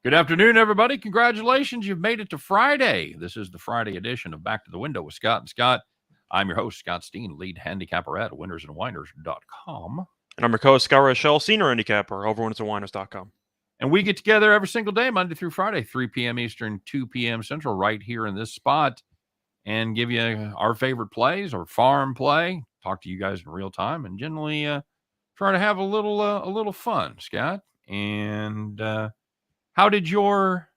Good afternoon, everybody. Congratulations. You've made it to Friday. This is the Friday edition of Back to the Window with Scott and Scott. I'm your host, Scott Steen, lead handicapper at winnersandwhiners.com. And I'm your co-host, Scott Rochelle, senior handicapper over winnersandwhiners.com. And we get together every single day, Monday through Friday, 3 p.m. Eastern, 2 p.m. Central, right here in this spot, and give you our favorite plays or farm play, talk to you guys in real time, and generally try to have a little fun, Scott. And how did your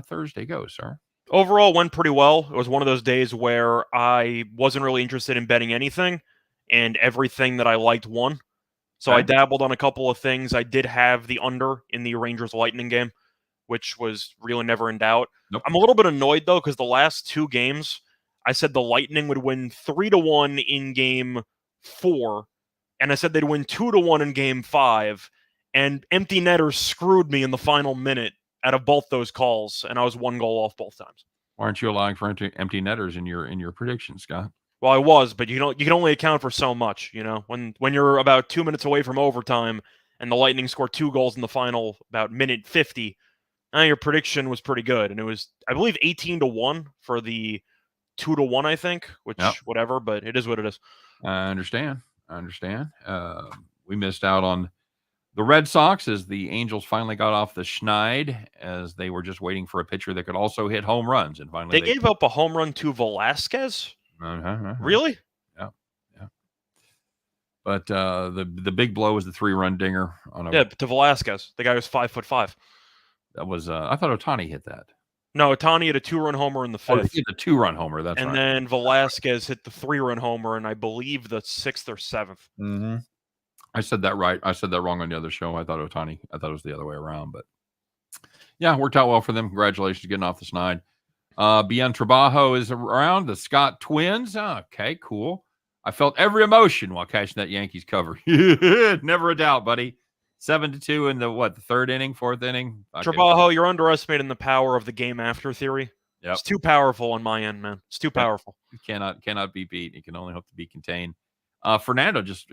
Thursday go, sir? Overall, went pretty well. It was one of those days where I wasn't really interested in betting anything, and everything that I liked won. So I dabbled on a couple of things. I did have the under in the Rangers-Lightning game, which was really never in doubt. Nope. I'm a little bit annoyed, though, because the last two games, I said the Lightning would win 3-1 in Game 4, and I said they'd win 2-1 in Game 5, and empty netters screwed me in the final minute out of both those calls, and I was one goal off both times. Why aren't you allowing for empty netters in your predictions, Scott? Well, I was, but you can only account for so much. You know, when you're about 2 minutes away from overtime, and the Lightning score 2 goals in the final about minute 50, your prediction was pretty good, and it was, I believe, 18-1 for the 2-1, I think, which whatever, but it is what it is. I understand. We missed out on the Red Sox as the Angels finally got off the schneid, as they were just waiting for a pitcher that could also hit home runs, and finally they gave up a home run to Velasquez. Really? Yeah. But the big blow was the 3-run dinger on to Velasquez. The guy was 5'5". That was I thought Ohtani hit that. No, Ohtani hit a 2-run homer in the 5th. He hit a 2-run homer. That's and right. And then Velasquez hit the 3-run homer, and I believe the 6th or 7th. Mm-hmm. I said that right. I said that wrong on the other show. I thought it was the other way around, but yeah, worked out well for them. Congratulations getting off the schneid. Bien Trabajo is around. The Scott twins. Okay, cool. I felt every emotion while catching that Yankees cover. Never a doubt, buddy. 7-2 in the third inning, fourth inning. Okay. Trabajo, you're underestimating the power of the game after theory. Yep. It's too powerful on my end, man. It's too powerful. You cannot be beat. You can only hope to be contained. Fernando's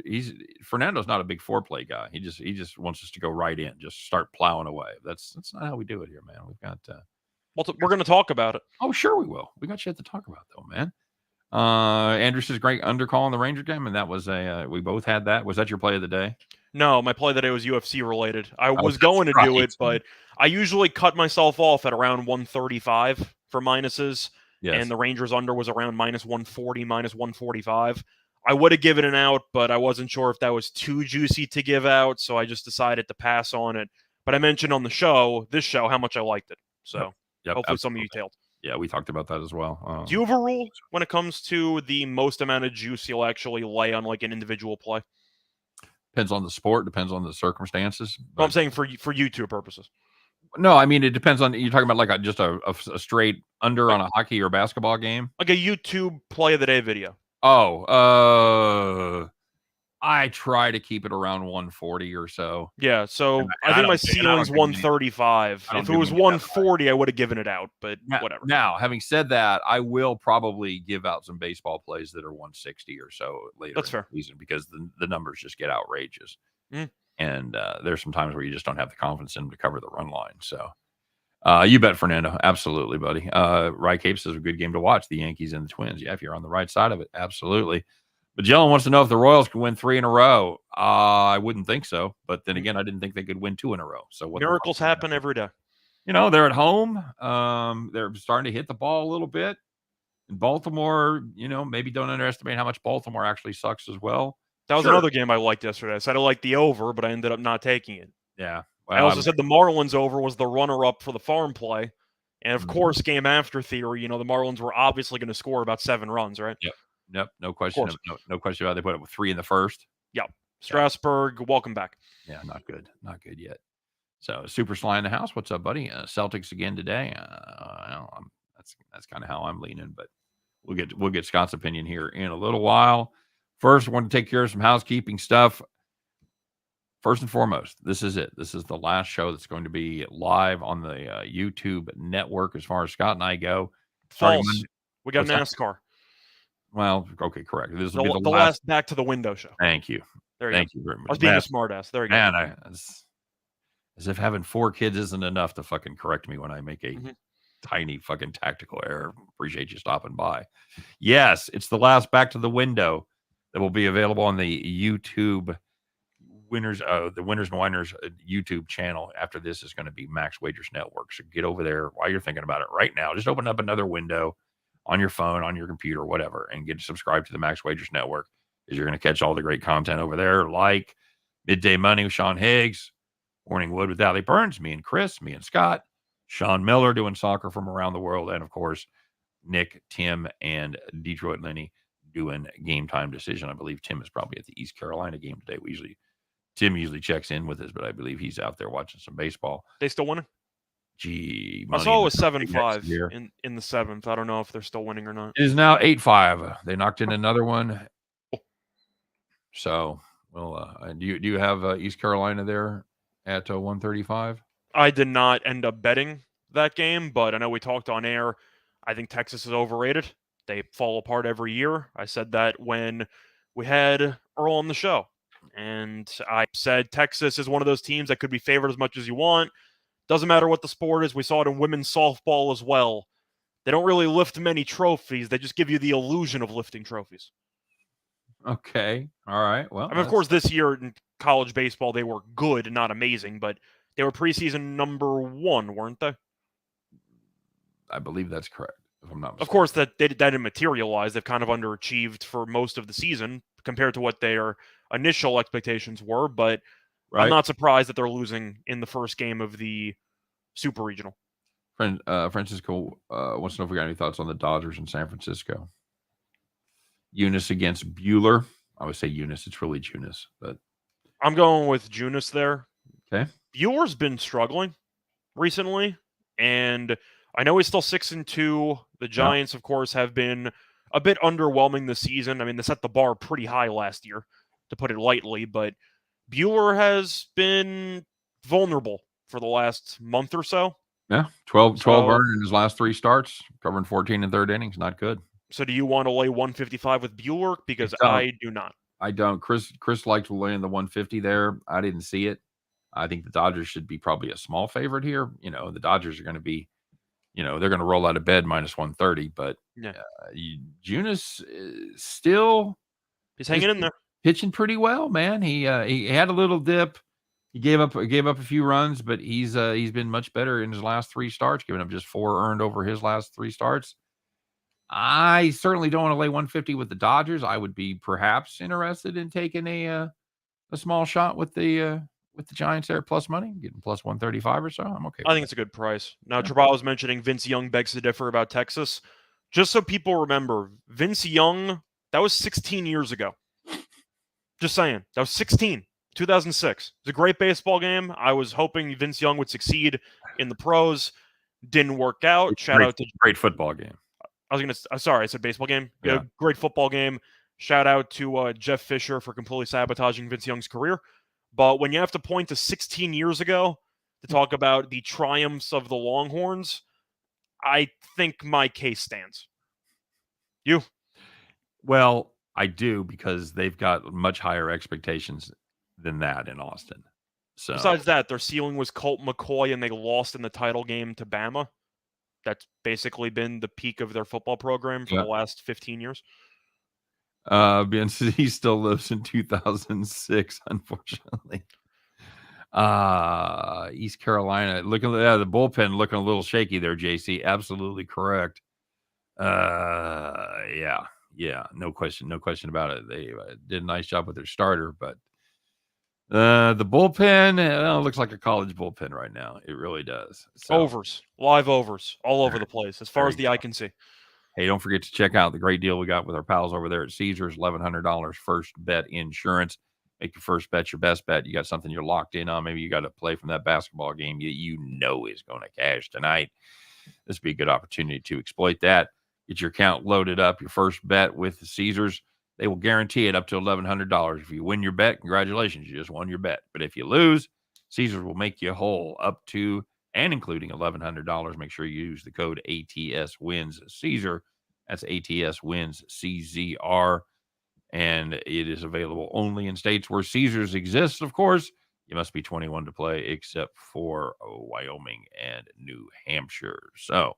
not a big foreplay guy. He just wants us to go right in, just start plowing away. That's not how we do it here, man. We've got we're going to talk about it. Oh, sure we will. We got shit to talk about, though, man. Andrew's great undercall in the Ranger game, and that was we both had that. Was that your play of the day? No, my play of the day was UFC related. I was going to do it, but I usually cut myself off at around 135 for minuses, and the Rangers under was around minus 140, minus 145. I would have given it out, but I wasn't sure if that was too juicy to give out, so I just decided to pass on it. But I mentioned on this show, how much I liked it. So hopefully some of you tailed. Yeah, we talked about that as well. Do you have a rule when it comes to the most amount of juice you'll actually lay on like an individual play? Depends on the sport, depends on the circumstances. Well, I'm saying for YouTube purposes. No, I mean, it depends on, you're talking about like just a straight under on a hockey or basketball game? Like a YouTube play of the day video. Oh, I try to keep it around 140 or so. Yeah, so I think my ceiling's 135. If it was 140, I would have given it out, but whatever. Now, having said that, I will probably give out some baseball plays that are 160 or so later. That's fair. In the season, because the numbers just get outrageous. Mm. And there's some times where you just don't have the confidence in them to cover the run line. So you bet, Fernando. Absolutely, buddy. Rye Cape says a good game to watch, the Yankees and the Twins. Yeah, if you're on the right side of it, absolutely. But Jalen wants to know if the Royals can win 3 in a row. I wouldn't think so. But then again, I didn't think they could win 2 in a row. So miracles happen every day. You know, they're at home. They're starting to hit the ball a little bit. In Baltimore, you know, maybe don't underestimate how much Baltimore actually sucks as well. That was another game I liked yesterday. I said I liked the over, but I ended up not taking it. Yeah. Well, I also said the Marlins over was the runner-up for the farm play. And, of course, game after theory, you know, the Marlins were obviously going to score about 7 runs, right? Yep. No question. No question about it. They put up 3 in the first. Yep. Strasburg, welcome back. Yeah, not good. Not good yet. So, Super Sly in the house. What's up, buddy? Celtics again today. That's kind of how I'm leaning, but we'll get Scott's opinion here in a little while. First, I want to take care of some housekeeping stuff. First and foremost, this is it. This is the last show that's going to be live on the YouTube network as far as Scott and I go. False. We got NASCAR. Well, okay, correct. This will be the last Back to the Window show. Thank you. There you Thank go. you very much. I was being a smartass. There you go. Man, As if having 4 kids isn't enough to fucking correct me when I make a Mm-hmm. tiny fucking tactical error. Appreciate you stopping by. Yes, it's the last Back to the Window that will be available on the YouTube the Winners and Whiners YouTube channel. After this is going to be Max Wagers Network. So get over there while you're thinking about it right now. Just open up another window on your phone, on your computer, whatever, and get subscribed to the Max Wagers Network, because you're going to catch all the great content over there, like Midday Money with Sean Higgs, Morning Wood with Allie Burns, me and Chris, me and Scott, Sean Miller doing soccer from around the world, and of course, Nick, Tim, and Detroit Lenny doing Game Time Decision. I believe Tim is probably at the East Carolina game today. Tim usually checks in with us, but I believe he's out there watching some baseball. They still winning? Gee, I saw it was 7-5 in the 7th. I don't know if they're still winning or not. It is now 8-5. They knocked in another one. So, well, do you have East Carolina there at 135? I did not end up betting that game, but I know we talked on air. I think Texas is overrated. They fall apart every year. I said that when we had Earl on the show. And I said Texas is one of those teams that could be favored as much as you want. Doesn't matter what the sport is. We saw it in women's softball as well. They don't really lift many trophies. They just give you the illusion of lifting trophies. Okay. All right. Well, I mean, of course, this year in college baseball, they were good and not amazing, but they were preseason number 1, weren't they? I believe that's correct, if I'm not mistaken. Of course, that didn't materialize. They've kind of underachieved for most of the season compared to what their initial expectations were, but right. I'm not surprised that they're losing in the first game of the Super Regional. Friend Francisco wants to know if we got any thoughts on the Dodgers in San Francisco. Eunice against Bueller. I would say Eunice. It's really Junis, but I'm going with Junis there. Okay. Bueller's been struggling recently, and I know he's still 6-2. The Giants, of course, have been a bit underwhelming this season. I mean, they set the bar pretty high last year, to put it lightly, but Bueller has been vulnerable for the last month or so. Yeah, 12 earned in his last 3 starts, covering 14 in third innings. Not good. So do you want to lay 155 with Bueller? Because I do not. I don't. Chris liked laying the 150 there. I didn't see it. I think the Dodgers should be probably a small favorite here. You know, the Dodgers are going to be, they're going to roll out of bed minus 130. But Junis still, he's hanging in there, pitching pretty well, man. He had a little dip. He gave up a few runs, but he's been much better in his last 3 starts, giving up just 4 earned over his last 3 starts. I certainly don't want to lay 150 with the Dodgers. I would be perhaps interested in taking a small shot with the Giants there at plus money, getting plus 135 or so. I'm okay. I think it's a good price. Now, Trabal was mentioning Vince Young begs to differ about Texas. Just so people remember, Vince Young, that was 16 years ago. Just saying. That was 16, 2006. It was a great baseball game. I was hoping Vince Young would succeed in the pros. Didn't work out. Shout out to great football game. Sorry, I said baseball game. Yeah. Great football game. Shout out to Jeff Fisher for completely sabotaging Vince Young's career. But when you have to point to 16 years ago to talk about the triumphs of the Longhorns, I think my case stands. You? Well, I do, because they've got much higher expectations than that in Austin. So besides that, their ceiling was Colt McCoy, and they lost in the title game to Bama. That's basically been the peak of their football program for the last 15 years. He still lives in 2006, unfortunately. East Carolina, looking at the bullpen looking a little shaky there, JC. Absolutely correct. Yeah, no question about it. They did a nice job with their starter, but the bullpen looks like a college bullpen right now. It really does. So, live overs all over the place, as far as the eye can see. Hey, don't forget to check out the great deal we got with our pals over there at Caesars. $1,100 first bet insurance. Make your first bet your best bet. You got something you're locked in on. Maybe you got to play from that basketball game you know is going to cash tonight. This would be a good opportunity to exploit that. Get your account loaded up. Your first bet with the Caesars, they will guarantee it up to $1,100. If you win your bet, congratulations, you just won your bet. But if you lose, Caesars will make you whole up to and including $1,100. Make sure you use the code ATSWINS Caesar. That's ATSWINS CZR. And it is available only in states where Caesars exists, of course. You must be 21 to play, except for Wyoming and New Hampshire. So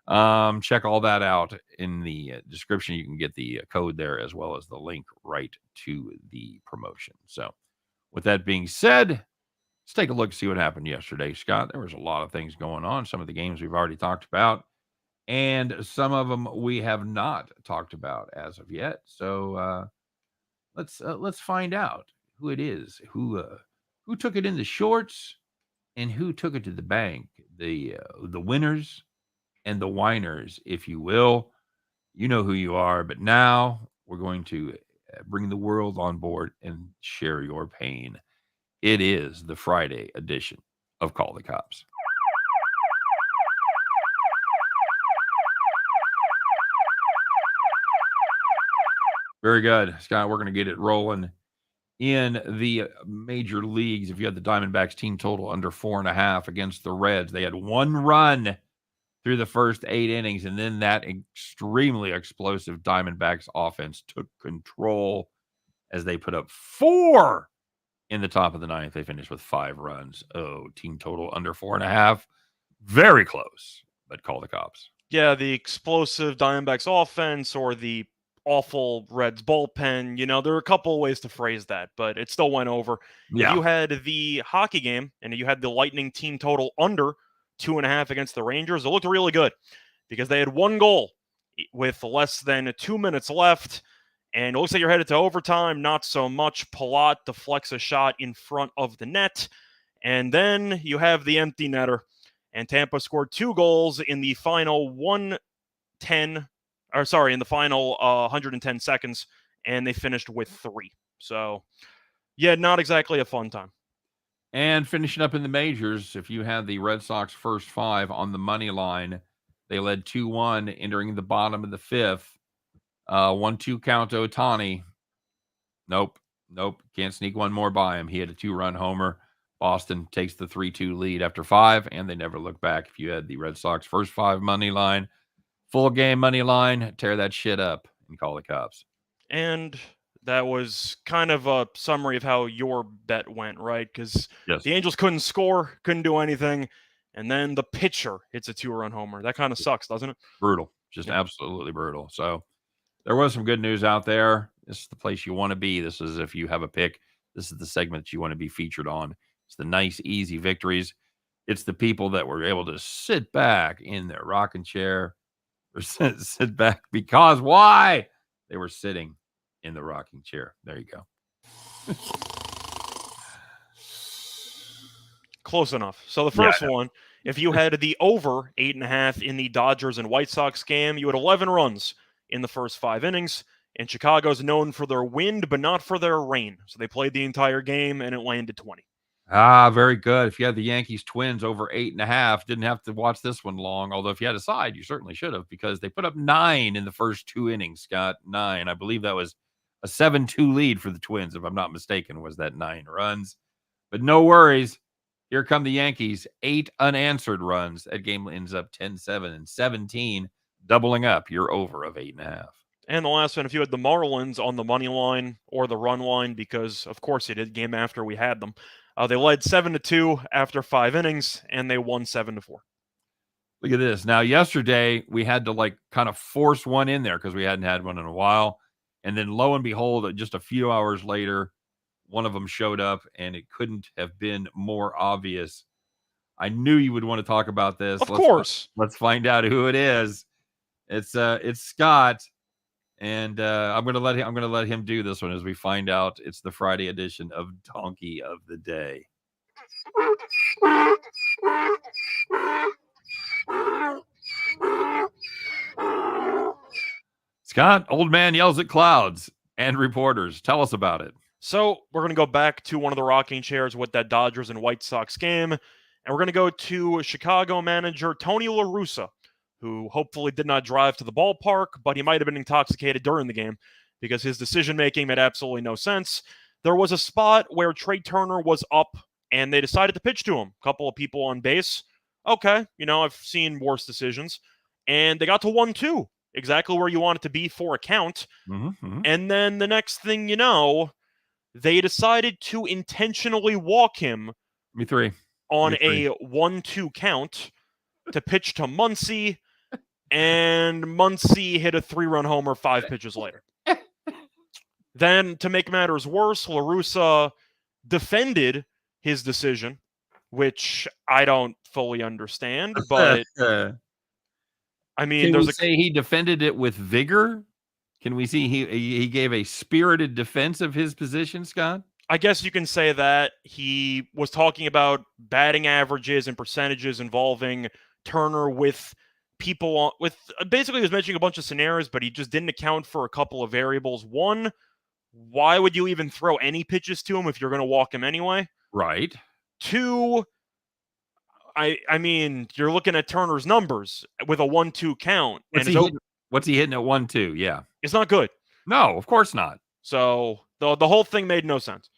check all that out in the description. You can get the code there as well as the link right to the promotion. So with that being said, let's take a look and see what happened yesterday, Scott. There was a lot of things going on. Some of the games we've already talked about, and some of them we have not talked about as of yet. So let's find out who it is, who took it in the shorts and who took it to the bank. The winners and the whiners, if you will. You know who you are, but now we're going to bring the world on board and share your pain. It is the Friday edition of Call the Cops. Very good, Scott. We're going to get it rolling in the major leagues. If you had the Diamondbacks team total under 4.5 against the Reds, they had one run through the first 8 innings, and then that extremely explosive Diamondbacks offense took control as they put up 4 in the top of the 9th. They finished with 5 runs. Oh, team total under 4.5. Very close, but call the cops. Yeah, the explosive Diamondbacks offense or the awful Reds bullpen. There are a couple of ways to phrase that, but it still went over. Yeah. If you had the hockey game and you had the Lightning team total under 2.5 against the Rangers, it looked really good because they had 1 goal with less than 2 minutes left. And it looks like you're headed to overtime. Not so much. Palat deflects a shot in front of the net. And then you have the empty netter. And Tampa scored 2 goals in the final 110 seconds. And they finished with 3. So, yeah, not exactly a fun time. And finishing up in the majors, if you had the Red Sox first 5 on the money line, they led 2-1 entering the bottom of the 5th. 1-2 count to Ohtani. Nope. Can't sneak one more by him. He had a 2-run homer. Boston takes the 3-2 lead after 5, and they never look back. If you had the Red Sox first 5 money line, full game money line, tear that shit up and call the cops. And that was kind of a summary of how your bet went, right? Because the Angels couldn't score, couldn't do anything, and then the pitcher hits a 2-run homer. That kind of sucks, doesn't it? Brutal. Just absolutely brutal. So there was some good news out there. This is the place you want to be. This is if you have a pick. This is the segment that you want to be featured on. It's the nice, easy victories. It's the people that were able to sit back in their rocking chair or sit back because why? They were sitting in the rocking chair. There you go. Close enough. So the first one, if you had the over 8.5 in the Dodgers and White Sox game, you had 11 runs in the first 5 innings. And Chicago's known for their wind, but not for their rain. So they played the entire game, and it landed 20. Very good. If you had the Yankees Twins over 8.5, didn't have to watch this one long. Although if you had a side, you certainly should have because they put up 9 in the first 2 innings, Scott. 9. I believe that was a 7-2 lead for the Twins, if I'm not mistaken, was that 9 runs. But no worries. Here come the Yankees. 8 unanswered runs. That game ends up 10-7 and 17, doubling up your over of 8.5. And the last one, if you had the Marlins on the money line or the run line, because of course they did game after we had them, they led 7-2 after 5 innings, and they won 7-4. Look at this. Now, yesterday we had to kind of force one in there because we hadn't had one in a while, and then lo and behold, just a few hours later, one of them showed up, and it couldn't have been more obvious. I knew you would want to talk about this. Of course. Let's find out who it is. It's Scott. And I'm gonna let him do this one as we find out it's the Friday edition of Donkey of the Day. Scott, old man yells at clouds and reporters. Tell us about it. So we're gonna go back to one of the rocking chairs with that Dodgers and White Sox game, and we're gonna go to Chicago manager Tony La Russa, who hopefully did not drive to the ballpark, but he might have been intoxicated during the game because his decision-making made absolutely no sense. There was a spot where Trey Turner was up, and they decided to pitch to him. A couple of people on base. Okay, I've seen worse decisions. And they got to 1-2, exactly where you want it to be for a count. Mm-hmm. And then the next thing you know, they decided to intentionally walk him Me three. on a 1-2 count to pitch to Muncy, and Muncy hit a 3-run homer 5 pitches later. Then, to make matters worse, La Russa defended his decision, which I don't fully understand, but I mean, can we say he defended it with vigor? Can we see he gave a spirited defense of his position, Scott? I guess you can say that. He was talking about batting averages and percentages involving Turner with people with basically he was mentioning a bunch of scenarios, but he just didn't account for a couple of variables. One, why would you even throw any pitches to him if you're going to walk him anyway? Right. Two, I mean, you're looking at Turner's numbers with a 1-2 count. What's he hitting at 1-2? Yeah. It's not good. No, of course not. So the whole thing made no sense.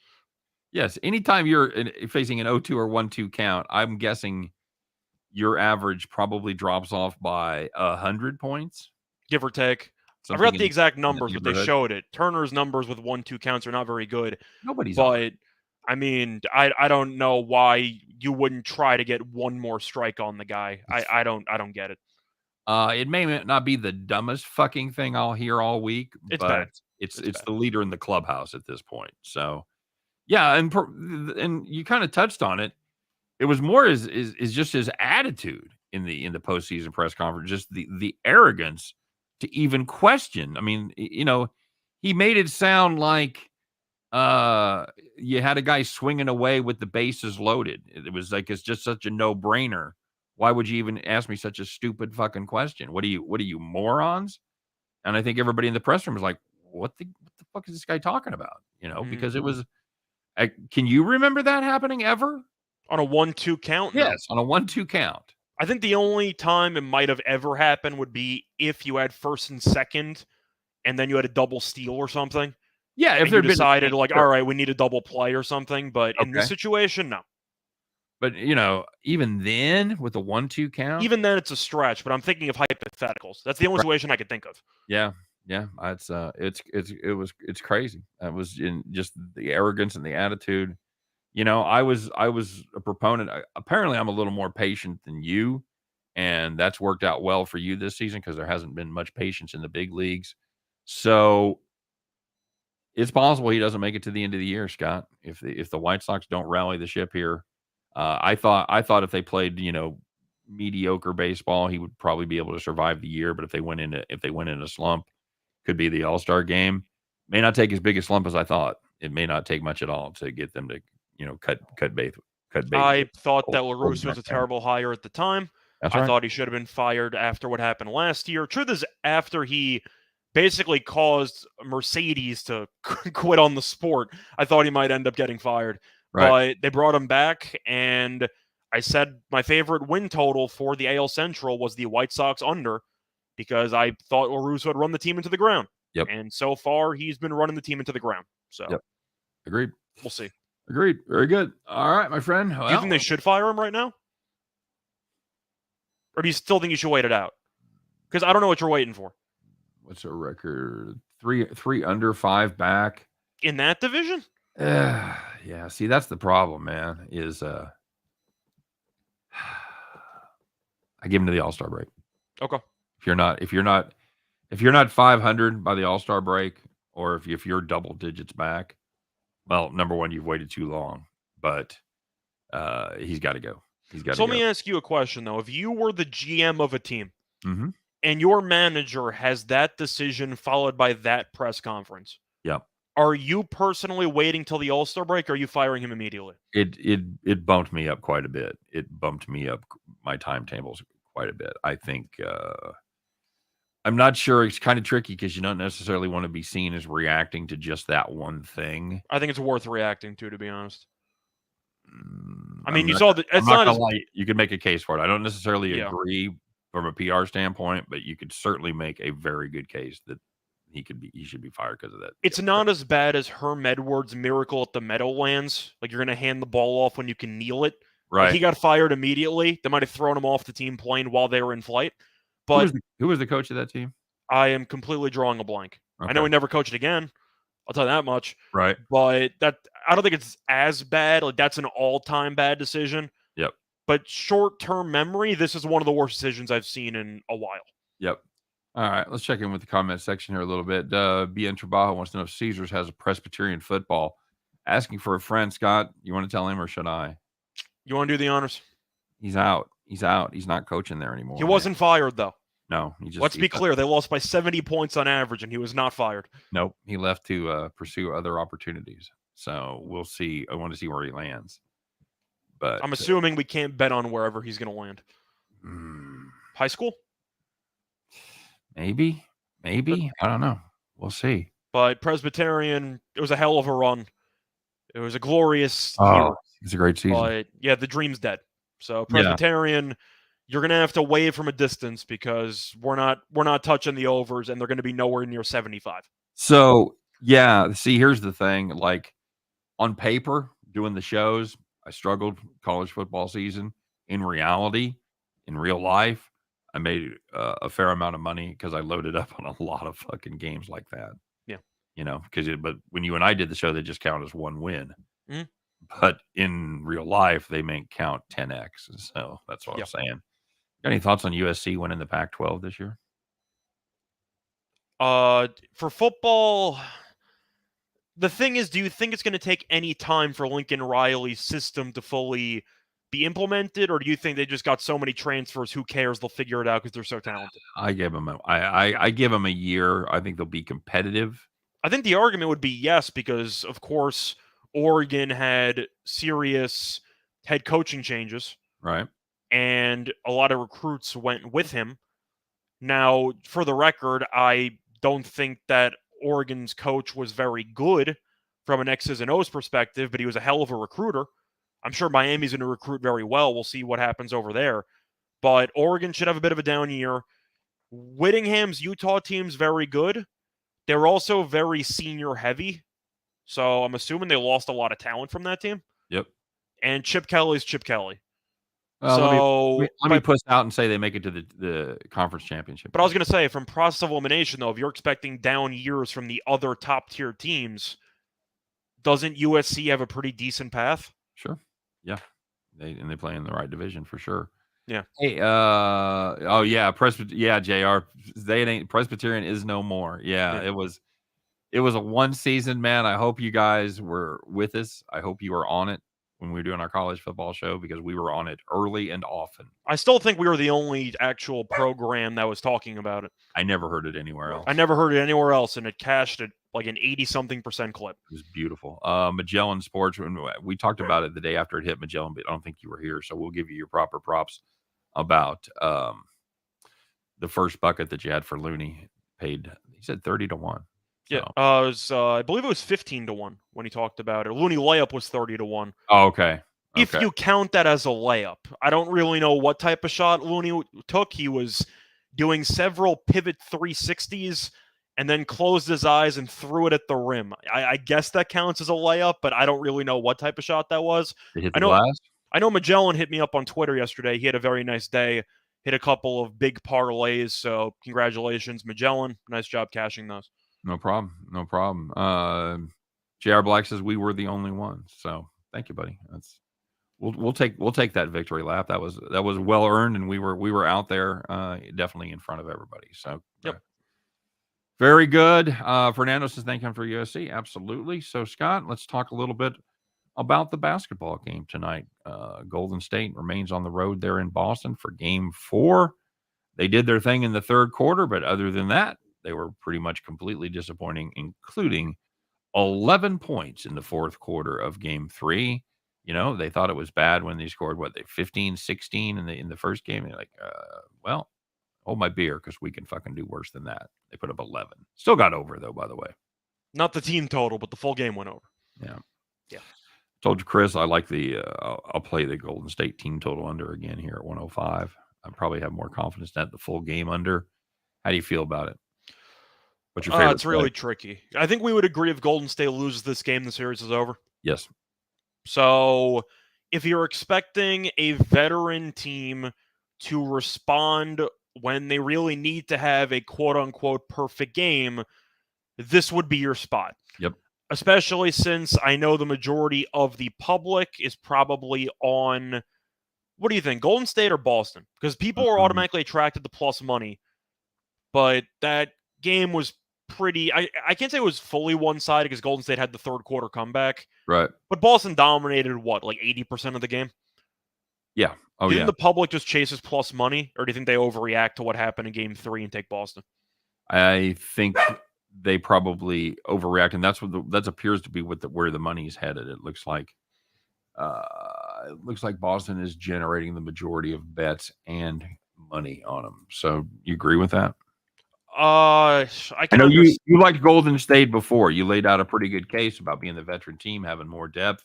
Yes. Anytime you're facing an 0-2 or 1-2 count, I'm guessing your average probably drops off by 100 points. Give or take. I forgot the exact numbers, but they showed it. Turner's numbers with 1-2 counts are not very good. Nobody's But I mean, I don't know why you wouldn't try to get one more strike on the guy. I don't get it. It may not be the dumbest fucking thing I'll hear all week, but bad. It's the leader in the clubhouse at this point. So, yeah, and you kind of touched on it. It was more is just his attitude in the postseason press conference, just the arrogance to even question. I mean, he made it sound like you had a guy swinging away with the bases loaded. It was like it's just such a no-brainer. Why would you even ask me such a stupid fucking question? What are you morons? And I think everybody in the press room was like, what the fuck is this guy talking about? Because it was. Can you remember that happening ever? On a 1-2 count? Yes, on a 1-2 count. I think the only time it might have ever happened would be if you had first and second, and then you had a double steal or something. Yeah, if they decided all right, we need a double play or something. But in this situation, no. But even then, with the 1-2 count, even then it's a stretch. But I'm thinking of hypotheticals. That's the only situation I could think of. Yeah. It's crazy. That was in just the arrogance and the attitude. I was a proponent. Apparently, I'm a little more patient than you, and that's worked out well for you this season because there hasn't been much patience in the big leagues. So it's possible he doesn't make it to the end of the year, Scott. If the White Sox don't rally the ship here, I thought if they played mediocre baseball, he would probably be able to survive the year. But if they went in a slump, could be the All-Star game. May not take as big a slump as I thought. It may not take much at all to get them to cut bait. I thought that La Russa was a terrible hire at the time. That's right. I thought he should have been fired after what happened last year. Truth is, after he basically caused Mercedes to quit on the sport, I thought he might end up getting fired. Right. But they brought him back, and I said my favorite win total for the AL Central was the White Sox under, because I thought La Russa would run the team into the ground. Yep. And so far, he's been running the team into the ground. So, yep. Agreed. We'll see. Agreed. Very good. All right, my friend. Do you think they should fire him right now? Or do you still think you should wait it out? Because I don't know what you're waiting for. What's our record? 3 under, 5 back. In that division? Yeah. See, that's the problem, man, is I give him to the All-Star break. Okay. If you're not 500 by the All-Star break, or if you're double digits back, well, number one, you've waited too long, but he's got to go. So let me ask you a question, though. If you were the GM of a team mm-hmm. and your manager has that decision followed by that press conference, yeah, are you personally waiting till the All-Star break, or are you firing him immediately? It bumped me up quite a bit. It bumped me up my timetables quite a bit. I think I'm not sure. It's kind of tricky because you don't necessarily want to be seen as reacting to just that one thing. I think it's worth reacting to be honest. I mean, you can make a case for it. I don't necessarily agree from a PR standpoint, but you could certainly make a very good case that he should be fired because of that. It's not as bad as Herm Edwards' miracle at the Meadowlands. Like, you're going to hand the ball off when you can kneel it. Right. Like, he got fired immediately. They might have thrown him off the team plane while they were in flight. But who was the coach of that team? I am completely drawing a blank. Okay. I know he never coached again. I'll tell you that much. Right. But I don't think it's as bad. Like, that's an all-time bad decision. Yep. But short-term memory, this is one of the worst decisions I've seen in a while. Yep. All right, let's check in with the comment section here a little bit. BN Trabajo wants to know if Caesars has a Presbyterian football. Asking for a friend, Scott. You want to tell him or should I? You want to do the honors? He's out. He's out. He's not coaching there anymore. He wasn't fired, though. No, he just. Let's be clear. They lost by 70 points on average, and he was not fired. Nope. He left to pursue other opportunities. So we'll see. I want to see where he lands. But I'm assuming we can't bet on wherever he's going to land. High school? Maybe. I don't know. We'll see. But Presbyterian, it was a hell of a run. It was a glorious year. Year. It's a great season. But yeah, the dream's dead. So Presbyterian, you're gonna have to wave from a distance because we're not touching the overs, and they're gonna be nowhere near 75. So yeah, see, here's the thing. Like on paper, doing the shows, I struggled college football season. In reality, in real life, I made a fair amount of money because I loaded up on a lot of fucking games like that. Yeah. But when you and I did the show, they just count as one win. Mm-hmm. But in real life, they may count 10x. So that's what I'm saying. Got any thoughts on USC winning the Pac-12 this year? For football, the thing is, do you think it's going to take any time for Lincoln Riley's system to fully be implemented, or do you think they just got so many transfers? Who cares? They'll figure it out because they're so talented. I give them a year. I think they'll be competitive. I think the argument would be yes, because of course Oregon had serious head coaching changes, right? And a lot of recruits went with him. Now, for the record, I don't think that Oregon's coach was very good from an X's and O's perspective, but he was a hell of a recruiter. I'm sure Miami's going to recruit very well. We'll see what happens over there. But Oregon should have a bit of a down year. Whittingham's Utah team's very good. They're also very senior heavy. So I'm assuming they lost a lot of talent from that team. Yep. And Chip Kelly's Chip Kelly. Let me push out and say they make it to the conference championship. But I was going to say, from process of elimination, though, if you're expecting down years from the other top-tier teams, doesn't USC have a pretty decent path? Sure. Yeah. They play in the right division for sure. Yeah. Hey, JR. Presbyterian is no more. Yeah. It was a one season, man. I hope you guys were with us. I hope you were on it when we were doing our college football show, because we were on it early and often. I still think we were the only actual program that was talking about it. I never heard it anywhere else. And it cashed at like an 80-something% clip. It was beautiful. Magellan Sports, we talked about it the day after it hit Magellan, but I don't think you were here, so we'll give you your proper props about the first bucket that you had for Looney. Paid, he said 30-1. So. Yeah, I believe it was 15-1 when he talked about it. Looney layup was 30-1. Oh, okay. If you count that as a layup, I don't really know what type of shot Looney took. He was doing several pivot 360s and then closed his eyes and threw it at the rim. I guess that counts as a layup, but I don't really know what type of shot that was. Hit the glass? I know Magellan hit me up on Twitter yesterday. He had a very nice day, hit a couple of big parlays, so congratulations, Magellan. Nice job cashing those. No problem. JR Black says we were the only ones. So thank you, buddy. We'll take that victory lap. That was well earned, and we were out there definitely in front of everybody. So yep. Very good. Fernando says thank you for USC. Absolutely. So Scott, let's talk a little bit about the basketball game tonight. Golden State remains on the road there in Boston for Game 4. They did their thing in the third quarter, but other than that, they were pretty much completely disappointing, including 11 points in the fourth quarter of Game 3. They thought it was bad when they scored, 15, 16 in the first game. They're like, well, hold my beer because we can fucking do worse than that. They put up 11. Still got over, though, by the way. Not the team total, but the full game went over. Yeah. Yeah. Told you, Chris, I like I'll play the Golden State team total under again here at 105. I probably have more confidence in that, the full game under. How do you feel about it? What's your favorite? It's really tricky. I think we would agree if Golden State loses this game, the series is over. Yes. So if you're expecting a veteran team to respond when they really need to have a quote-unquote perfect game, this would be your spot. Yep. Especially since I know the majority of the public is probably on, what do you think, Golden State or Boston? Because people are automatically attracted to plus money, but that game was pretty, I can't say it was fully one-sided because Golden State had the third quarter comeback. Right. But Boston dominated, what, like 80% of the game? Yeah. Oh, do you think the public just chases plus money, or do you think they overreact to what happened in Game 3 and take Boston? I think they probably overreact, and that appears to be where the money's headed. It looks like Boston is generating the majority of bets and money on them. So you agree with that? I know you liked Golden State before. You laid out a pretty good case about being the veteran team, having more depth.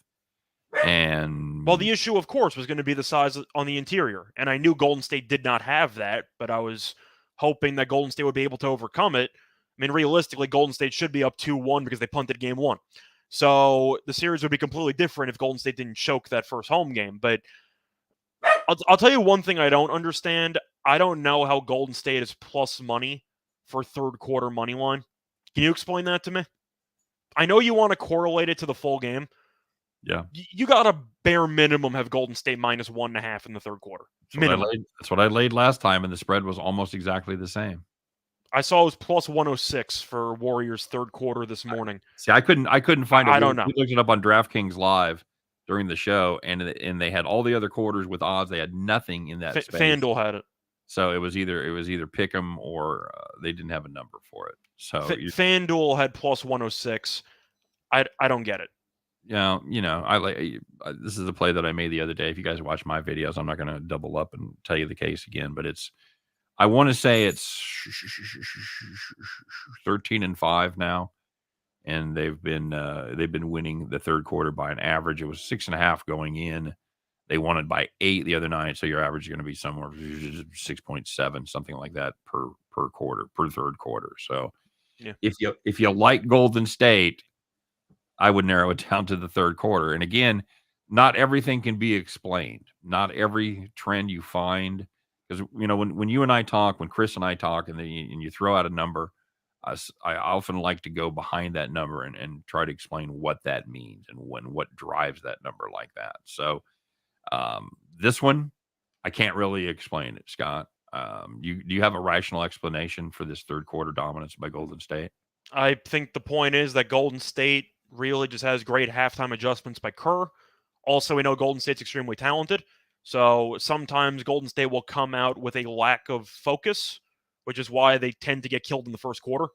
And well, the issue, of course, was going to be the size on the interior. And I knew Golden State did not have that, but I was hoping that Golden State would be able to overcome it. I mean, realistically, Golden State should be up 2-1 because they punted Game 1. So the series would be completely different if Golden State didn't choke that first home game. But I'll tell you one thing I don't understand. I don't know how Golden State is plus money for third quarter money line. Can you explain that to me? I know you want to correlate it to the full game. Yeah. You got to bare minimum have Golden State minus 1.5 in the third quarter. That's what I laid last time, and the spread was almost exactly the same. I saw it was plus 106 for Warriors third quarter this morning. See, I couldn't find it. I don't know. We looked it up on DraftKings Live during the show, and they had all the other quarters with odds. They had nothing in that space. FanDuel had it. So it was either pick 'em or they didn't have a number for it. So FanDuel had plus 106. I don't get it. I like this is a play that I made the other day. If you guys watch my videos, I'm not going to double up and tell you the case again, but I want to say it's 13-5 now, and they've been winning the third quarter by an average. It was 6.5 going in. They won it by 8 the other night, so your average is going to be somewhere 6.7, something like that per third quarter. So, yeah. if you like Golden State, I would narrow it down to the third quarter. And again, not everything can be explained. Not every trend you find, because when you and I talk, when Chris and I talk, and you throw out a number, I often like to go behind that number and try to explain what that means and what drives that number like that. So this one, I can't really explain it, Scott. Do you have a rational explanation for this third quarter dominance by Golden State? I think the point is that Golden State really just has great halftime adjustments by Kerr. Also, we know Golden State's extremely talented. So sometimes Golden State will come out with a lack of focus, which is why they tend to get killed in the first quarter.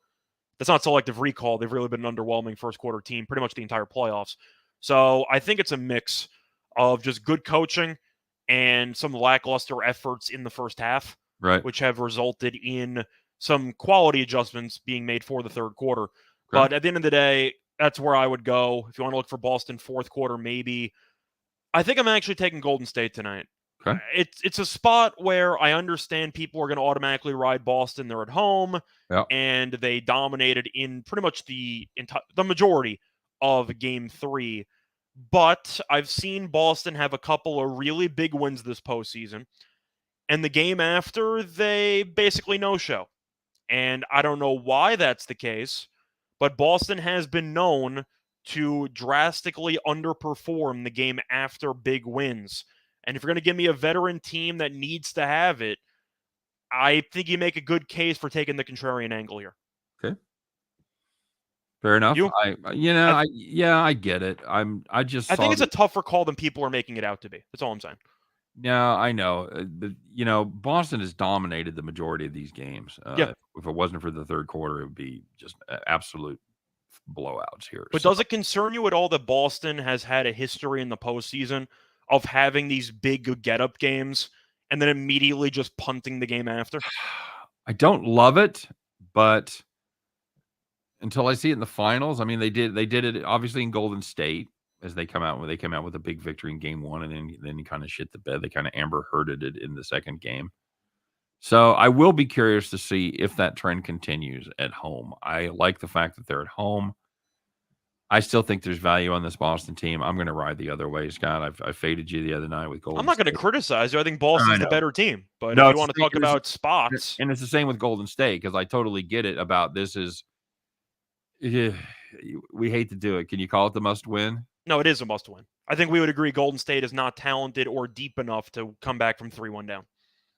That's not selective recall. They've really been an underwhelming first quarter team pretty much the entire playoffs. So I think it's a mix of just good coaching and some lackluster efforts in the first half, right, which have resulted in some quality adjustments being made for the third quarter. Okay. But at the end of the day, that's where I would go. If you want to look for Boston fourth quarter, maybe. I think I'm actually taking Golden State tonight. Okay. It's a spot where I understand people are going to automatically ride Boston. They're at home, and they dominated in pretty much the majority of Game 3. But I've seen Boston have a couple of really big wins this postseason, and the game after, they basically no-show. And I don't know why that's the case, but Boston has been known to drastically underperform the game after big wins. And if you're going to give me a veteran team that needs to have it, I think you make a good case for taking the contrarian angle here. Okay. Fair enough. You? I get it. I think it's a tougher call than people are making it out to be. That's all I'm saying. Yeah, I know. Boston has dominated the majority of these games. If it wasn't for the third quarter, it would be just absolute blowouts here. But does it concern you at all that Boston has had a history in the postseason of having these big get-up games and then immediately just punting the game after? I don't love it, but until I see it in the finals, I mean, they did it obviously in Golden State as they came out with a big victory in Game 1, and then he kind of shit the bed. They kind of Amber Hearded it in the second game. So I will be curious to see if that trend continues at home. I like the fact that they're at home. I still think there's value on this Boston team. I'm going to ride the other way, Scott. I faded you the other night with Golden State. I'm not going to criticize you. I think Boston's the better team. But if you want to talk about spots. And it's the same with Golden State, because I totally get it about this is Yeah, we hate to do it. Can you call it the must win? No, it is a must win. I think we would agree Golden State is not talented or deep enough to come back from 3-1 down.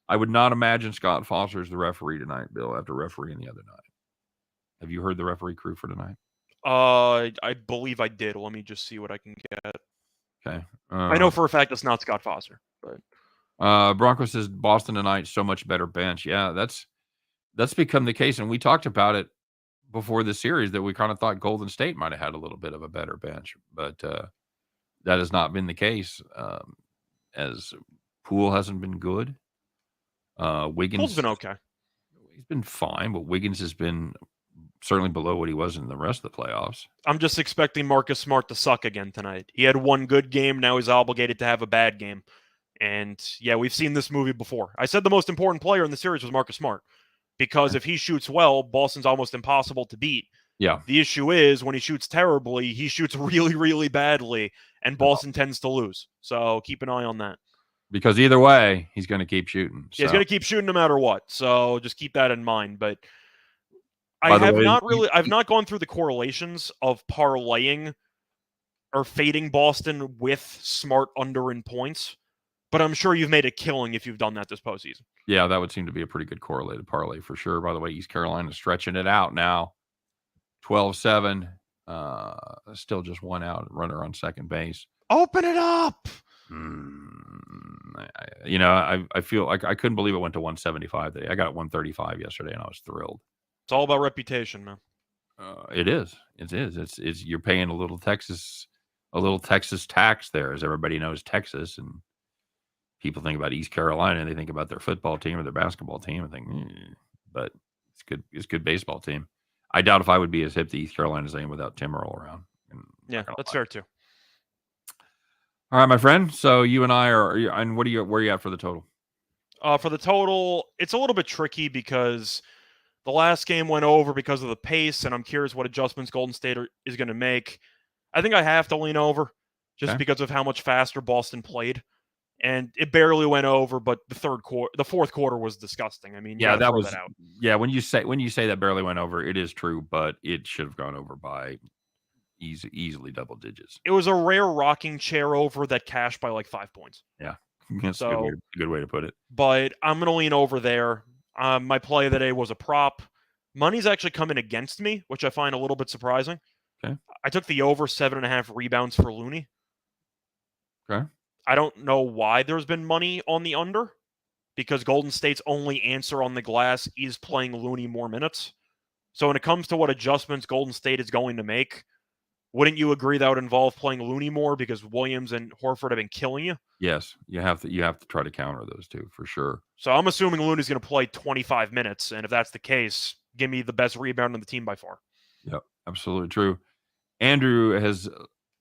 I would not imagine Scott Foster is the referee tonight, Bill, after refereeing the other night. Have you heard the referee crew for tonight? I believe I did. Let me just see what I can get. Okay. I know for a fact it's not Scott Foster, but Bronco says Boston tonight, so much better bench. Yeah, that's become the case, and we talked about it before the series that we kind of thought Golden State might have had a little bit of a better bench, but that has not been the case. As Poole hasn't been good. Wiggins Poole's been okay. He's been fine, but Wiggins has been certainly below what he was in the rest of the playoffs. I'm just expecting Marcus Smart to suck again tonight. He had one good game. Now he's obligated to have a bad game. And yeah, we've seen this movie before. I said the most important player in the series was Marcus Smart because if he shoots well, Boston's almost impossible to beat. Yeah. The issue is when he shoots terribly, he shoots really, really badly, and Boston tends to lose. So keep an eye on that. Because either way, he's going to keep shooting. So. Yeah, he's going to keep shooting no matter what. So just keep that in mind. But I've not gone through the correlations of parlaying or fading Boston with Smart under in points, but I'm sure you've made a killing if you've done that this postseason. Yeah, that would seem to be a pretty good correlated parlay for sure. By the way, East Carolina stretching it out now. 12-7. Still just one out, runner on second base. Open it up. I feel like I couldn't believe it went to 175 today. I got 135 yesterday, and I was thrilled. It's all about reputation, man. It is. It is. It's you're paying a little Texas tax there, as everybody knows Texas, and people think about East Carolina and they think about their football team or their basketball team and think, but it's good. It's a good baseball team. I doubt if I would be as hip to East Carolina as I am without Tim Earl around. Yeah, that's fair too. All right, my friend. So you and I are, and where are you at for the total? For the total, it's a little bit tricky because the last game went over because of the pace, and I'm curious what adjustments Golden State is going to make. I think I have to lean over just because of how much faster Boston played. And it barely went over, but the fourth quarter was disgusting. I mean, yeah, that was out. Yeah. When you say that barely went over, it is true, but it should have gone over by easily double digits. It was a rare rocking chair over that cashed by like 5 points. Yeah, that's a good way to put it. But I'm going to lean over there. My play of the day was a prop. Money's actually coming against me, which I find a little bit surprising. Okay. I took the over 7.5 rebounds for Looney. Okay. I don't know why there's been money on the under, because Golden State's only answer on the glass is playing Looney more minutes. So when it comes to what adjustments Golden State is going to make, wouldn't you agree that would involve playing Looney more because Williams and Horford have been killing you? Yes, you have to try to counter those two for sure. So I'm assuming Looney's going to play 25 minutes, and if that's the case, give me the best rebound on the team by far. Yep, absolutely true. Andrew has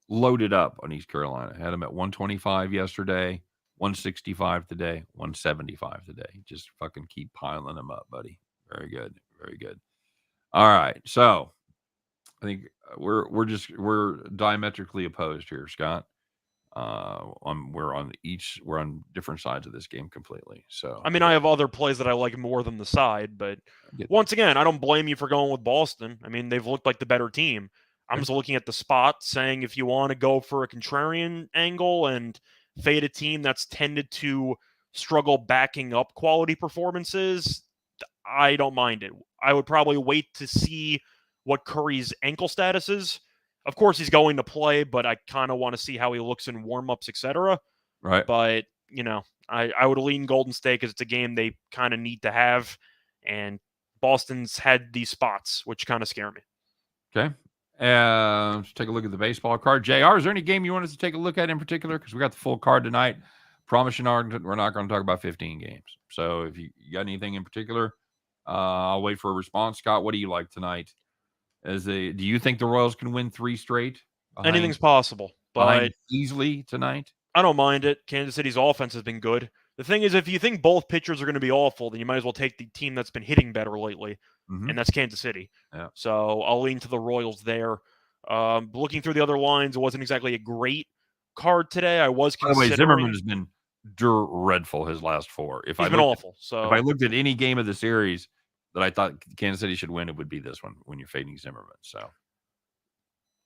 loaded up on East Carolina. Had him at 125 yesterday, 165 today, 175 today. Just fucking keep piling them up, buddy. Very good. Very good. All right. So I think we're diametrically opposed here, Scott. We're on different sides of this game completely. So I mean, I have other plays that I like more than the side, but once again, I don't blame you for going with Boston. I mean, they've looked like the better team. I'm just looking at the spot, saying if you want to go for a contrarian angle and fade a team that's tended to struggle backing up quality performances, I don't mind it. I would probably wait to see what Curry's ankle status is. Of course, he's going to play, but I kind of want to see how he looks in warm-ups, etc. Right. But, I would lean Golden State because it's a game they kind of need to have, and Boston's had these spots, which kind of scare me. Okay. Let's take a look at the baseball card. JR, is there any game you want us to take a look at in particular? Because we got the full card tonight. Promise you, we're not going to talk about 15 games. So if you got anything in particular, I'll wait for a response. Scott, what do you like tonight? Do you think the Royals can win 3 straight? Anything's possible, but easily tonight. I don't mind it. Kansas City's offense has been good. The thing is, if you think both pitchers are going to be awful, then you might as well take the team that's been hitting better lately, and that's Kansas City. Yeah. So I'll lean to the Royals there. Looking through the other lines, it wasn't exactly a great card today. I was considering. By the way, Zimmerman has been dreadful his last 4. He's been awful. So if I looked at any game of the series that I thought Kansas City should win, it would be this one when you're fading Zimmerman. So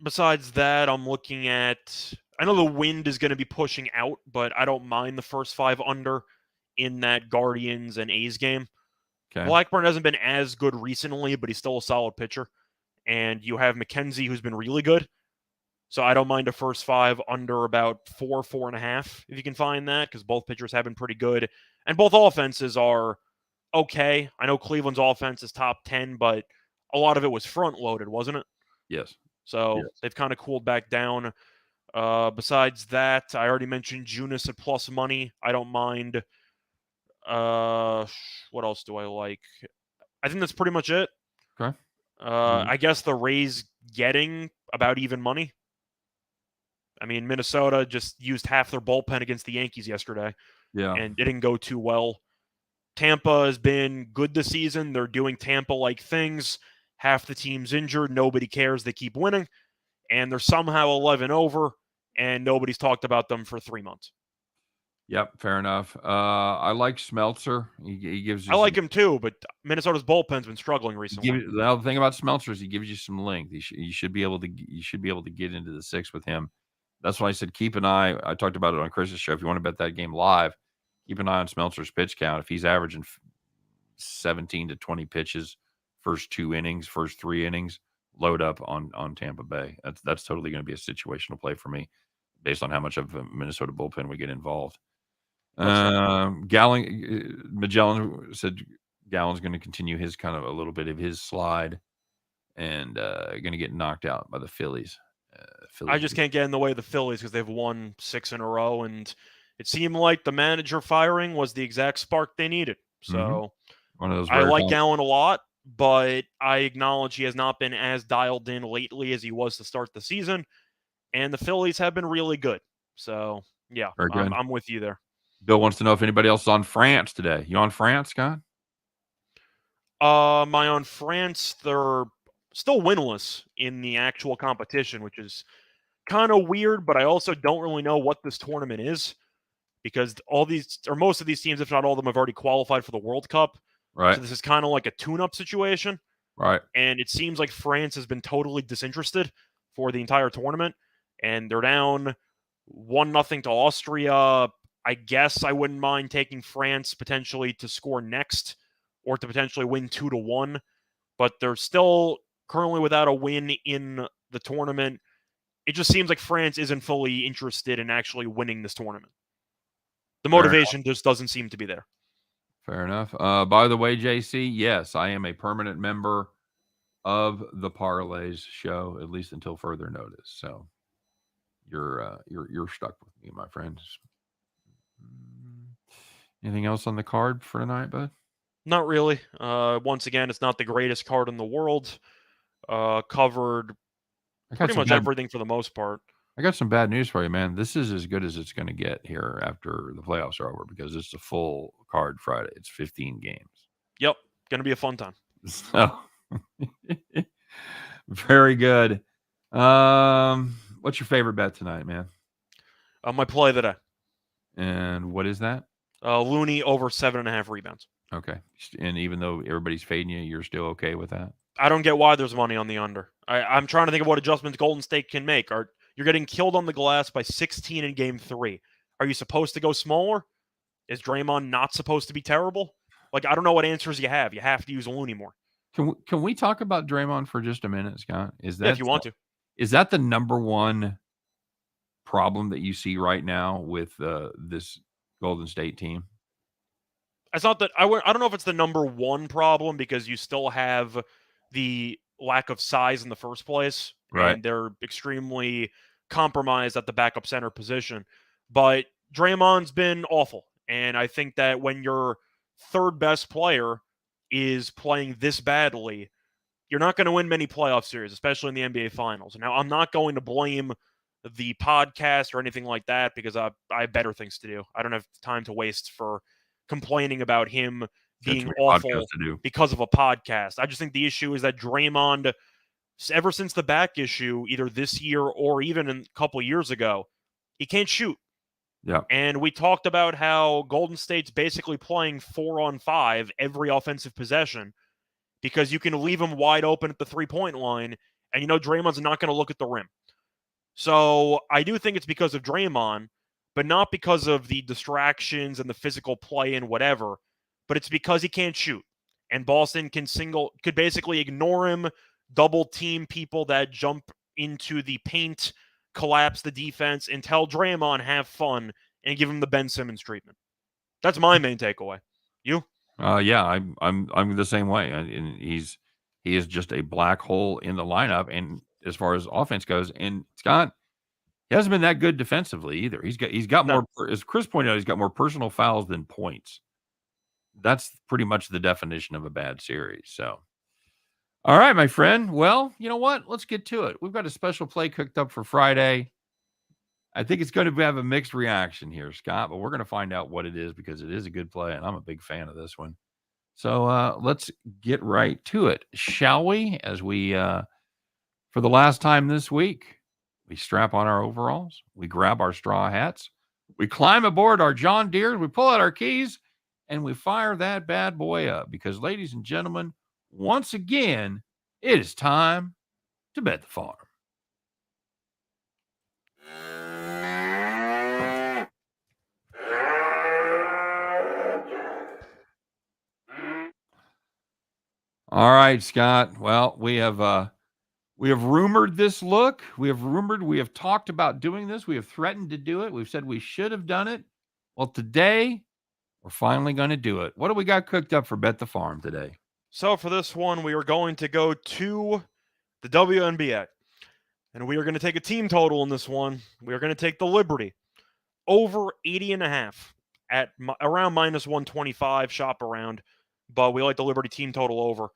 Besides that, I'm looking at. I know the Wind is going to be pushing out, but I don't mind the first 5 under in that Guardians and A's game. Okay. Blackburn hasn't been as good recently, but he's still a solid pitcher. And you have McKenzie, who's been really good. So I don't mind a first 5 under about 4.5, if you can find that, because both pitchers have been pretty good. And both offenses are okay. I know Cleveland's offense is top 10, but a lot of it was front-loaded, wasn't it? Yes. So they've kind of cooled back down. Besides that, I already mentioned Junis at plus money. I don't mind. What else do I like? I think that's pretty much it. Okay. I guess the Rays getting about even money. I mean, Minnesota just used half their bullpen against the Yankees yesterday. Yeah. And it didn't go too well. Tampa has been good this season. They're doing Tampa-like things. Half the team's injured. Nobody cares. They keep winning. And they're somehow 11 over, and nobody's talked about them for 3 months. Yep, fair enough. I like Smeltzer. He gives you. I like him too, but Minnesota's bullpen's been struggling recently. The thing about Smeltzer is he gives you some length. You should be able to get into the 6 with him. That's why I said keep an eye. I talked about it on Chris's show. If you want to bet that game live, keep an eye on Smeltzer's pitch count. If he's averaging 17 to 20 pitches first 3 innings, load up on Tampa Bay. That's totally going to be a situational play for me based on how much of a Minnesota bullpen we get involved. Magellan said Gallen's going to continue his kind of a little bit of his slide and going to get knocked out by the Phillies. I just can't get in the way of the Phillies because they've won 6 in a row, and it seemed like the manager firing was the exact spark they needed. So one of those I like Gallen a lot, but I acknowledge he has not been as dialed in lately as he was to start the season, and the Phillies have been really good. So, yeah, I'm with you there. Bill wants to know if anybody else is on France today. You on France, Scott? My on France, they're still winless in the actual competition, which is kind of weird, but I also don't really know what this tournament is because most of these teams, if not all of them, have already qualified for the World Cup. Right. So this is kind of like a tune-up situation. Right. And it seems like France has been totally disinterested for the entire tournament, and they're down 1-0 to Austria. I guess I wouldn't mind taking France potentially to score next or to potentially win 2-1, but they're still currently without a win in the tournament. It just seems like France isn't fully interested in actually winning this tournament. The motivation just doesn't seem to be there. Fair enough. By the way, JC, yes, I am a permanent member of the Parlays show, at least until further notice. So you're stuck with me, my friends. Anything else on the card for tonight, bud? Not really. Once again, it's not the greatest card in the world. Covered pretty much everything for the most part. I got some bad news for you, man. This is as good as it's going to get here after the playoffs are over because it's a full card Friday. It's 15 games. Yep. Going to be a fun time. So, very good. What's your favorite bet tonight, man? My play today. And what is that? Looney over 7.5 rebounds. Okay. And even though everybody's fading you, you're still okay with that? I don't get why there's money on the under. I'm trying to think of what adjustments Golden State can make. You're getting killed on the glass by 16 in Game 3. Are you supposed to go smaller? Is Draymond not supposed to be terrible? Like, I don't know what answers you have. You have to use Looney more. Can we talk about Draymond for just a minute, Scott? If you want to. Is that the number one problem that you see right now with this Golden State team? It's not that I don't know if it's the number one problem because you still have the lack of size in the first place, right? And they're extremely compromised at the backup center position. But Draymond's been awful, and I think that when your third best player is playing this badly, you're not going to win many playoff series, especially in the NBA Finals. Now, I'm not going to blame the podcast or anything like that because I have better things to do. I don't have time to waste for complaining about him being awful because of a podcast. I just think the issue is that Draymond, ever since the back issue, either this year or even a couple years ago, he can't shoot. Yeah. And we talked about how Golden State's basically playing 4-on-5 every offensive possession because you can leave him wide open at the 3-point line And Draymond's not going to look at the rim. So I do think it's because of Draymond, but not because of the distractions and the physical play and whatever, but it's because he can't shoot. And Boston could basically ignore him, double team people that jump into the paint, collapse the defense, and tell Draymond have fun and give him the Ben Simmons treatment. That's my main takeaway. You? Yeah, I'm the same way. And he is just a black hole in the lineup, and as far as offense goes, and Scott, he hasn't been that good defensively either. He's got more, as Chris pointed out, he's got more personal fouls than points. That's pretty much the definition of a bad series. So, all right, my friend. Well, you know what? Let's get to it. We've got a special play cooked up for Friday. I think it's going to have a mixed reaction here, Scott, but we're going to find out what it is because it is a good play, and I'm a big fan of this one. So let's get right to it, shall we? As we, for the last time this week, we strap on our overalls, we grab our straw hats, we climb aboard our John Deere, we pull out our keys, and we fire that bad boy up. Because, ladies and gentlemen, once again, it is time to bet the farm. All right, Scott. Well, we have rumored this look. We have talked about doing this. We have threatened to do it. We've said we should have done it. Well, today we're finally going to do it. What do we got cooked up for Bet the Farm today? So for this one, we are going to go to the WNBA. And we are going to take a team total in this one. We are going to take the Liberty over 80.5 at around minus 125. Shop around, but we like the Liberty team total over.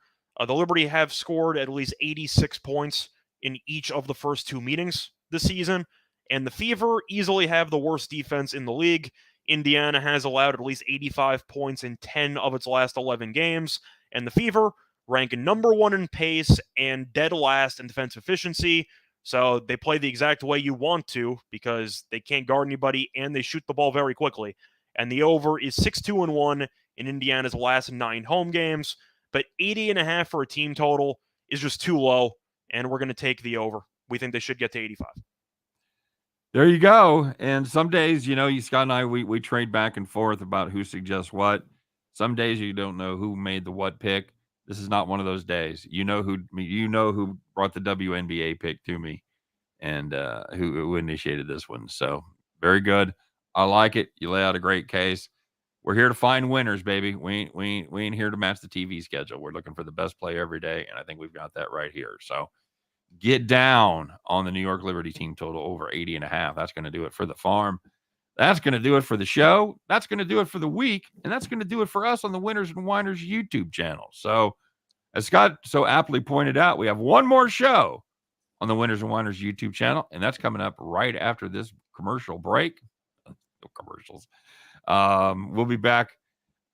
The Liberty have scored at least 86 points in each of the first two meetings this season, and the Fever easily have the worst defense in the league. Indiana has allowed at least 85 points in 10 of its last 11 games, and the Fever rank number 1 in pace and dead last in defensive efficiency. So they play the exact way you want to because they can't guard anybody and they shoot the ball very quickly. And the over is 6-2-1 in Indiana's last 9 home games. But 80.5 for a team total is just too low, and we're going to take the over. We think they should get to 85. There you go. And some days, Scott and I, we trade back and forth about who suggests what. Some days you don't know who made the what pick. This is not one of those days. You know who brought the WNBA pick to me, and who initiated this one. So very good. I like it. You lay out a great case. We're here to find winners, baby. We ain't here to match the TV schedule. We're looking for the best play every day, and I think we've got that right here. So get down on the New York Liberty team total over 80.5. That's going to do it for the farm. That's going to do it for the show. That's going to do it for the week, and that's going to do it for us on the Winners and Whiners YouTube channel. So, as Scott so aptly pointed out, we have one more show on the Winners and Whiners YouTube channel, and that's coming up right after this commercial break. No commercials. We'll be back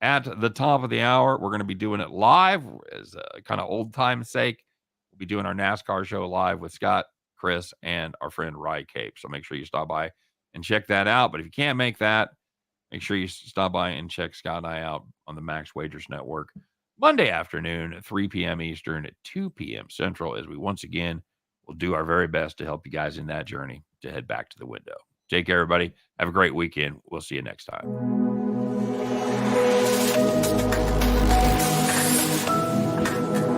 at the top of the hour. We're going to be doing it live as a kind of old time sake. We'll be doing our NASCAR show live with Scott, Chris, and our friend Rye Cape. So make sure you stop by and check that out. But if you can't make that, make sure you stop by and check Scott and I out on the Max Wagers Network Monday afternoon at 3 p.m. Eastern at 2 p.m. Central, as we once again will do our very best to help you guys in that journey to head back to the window. Take care, everybody. Have a great weekend. We'll see you next time.